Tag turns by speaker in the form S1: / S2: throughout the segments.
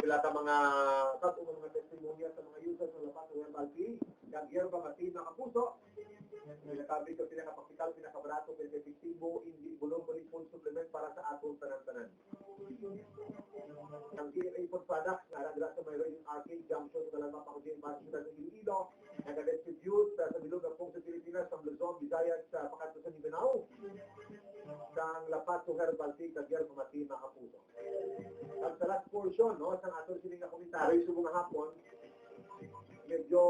S1: sila ka mga katulong mga testimonya sa mga users ng lapat ng MLP, kang iyang pamati na kapuso, may nakabi ko pinakapaktikal, pinakabarato, pinakapiktibo, hindi bulong balipon supplement para sa atong tanan-tanan. Ang GMA Food Products na nagdala sa may Radiant Arcade Junction sa Talagma Pacodian Hospital ng Iloilo, nag-distribute sa bilog ng pong sa Pilipinas, sa Luzon, Visayas, sa Pakato sa Mindanao, sang lapat ng herbal tea, kang iyang pamati na kapuso. At sa last portion, no, sa atong sining na komentaryo sa mga hapon, medyo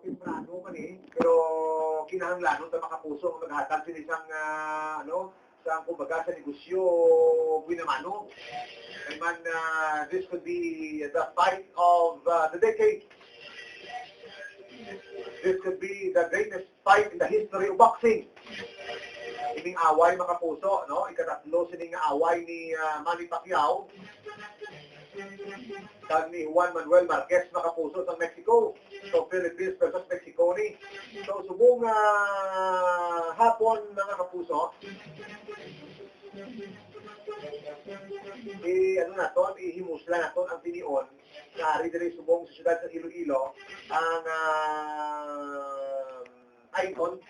S1: temprano man pero kinahanglan sa makapuso ang maghatag sila isang sa kumbaga sa negosyo binamano. I mean, this could be the fight of the decade. This could be the greatest fight in the history of boxing. Ining away mga kapuso, no? Ikatatlo sining away ni Manny Pacquiao kag ni Juan Manuel Marquez mga kapuso sa Mexico. So Philippines versus Mexico ni. So subong hapon mga kapuso. Ihimusla naton ang tinion na ridiri subong sa syudad sa Iloilo ang icon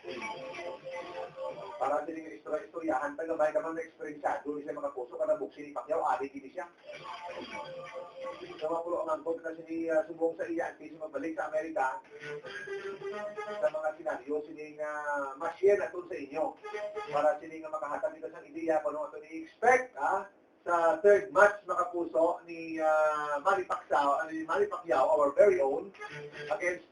S1: para sining istoryahan tagabay ka man na eksperyensado ni sa mga puso kada buksi ni Pacquiao ari kini siya. Sa mga pulo ang angkot na sini subong sa iya at kasi mabalik sa Amerika sa mga senaryo sining ma-share naton sa inyo para sining makahatag nito sa ideya kung ano ito ni-expect sa third match mga puso ni Manny Pacquiao, our very own, against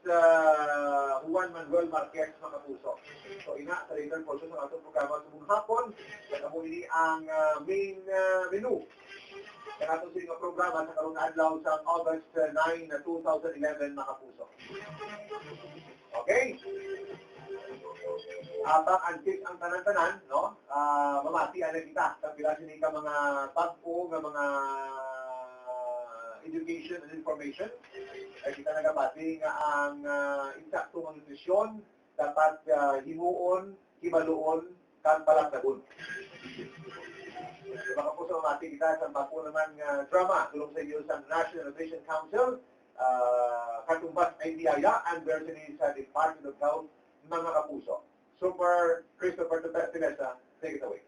S1: Juan Manuel Marquez mga puso. So ina sa later portion ng atong programa sa hapon, kamo ini ang main menu. Ang atong sining programa sa karong adlaw sa August 9, 2011 mga puso. Okay? Abang antik ang tanan-tanan, no? Mamati ana kita sa bilang sini ka mga pag-o nga mga education and information. Ay kita nagabati nga ang insakto ng nutrisyon dapat himuon, hibaluon, kang palakdagon. Mga kapuso, mamati kita sa bago naman drama tulong sa iyo sa National Nutrition Council, katumbas ay biyaya and version sa Department of Health mga kapuso. Super Christopher Tevesa, take it away.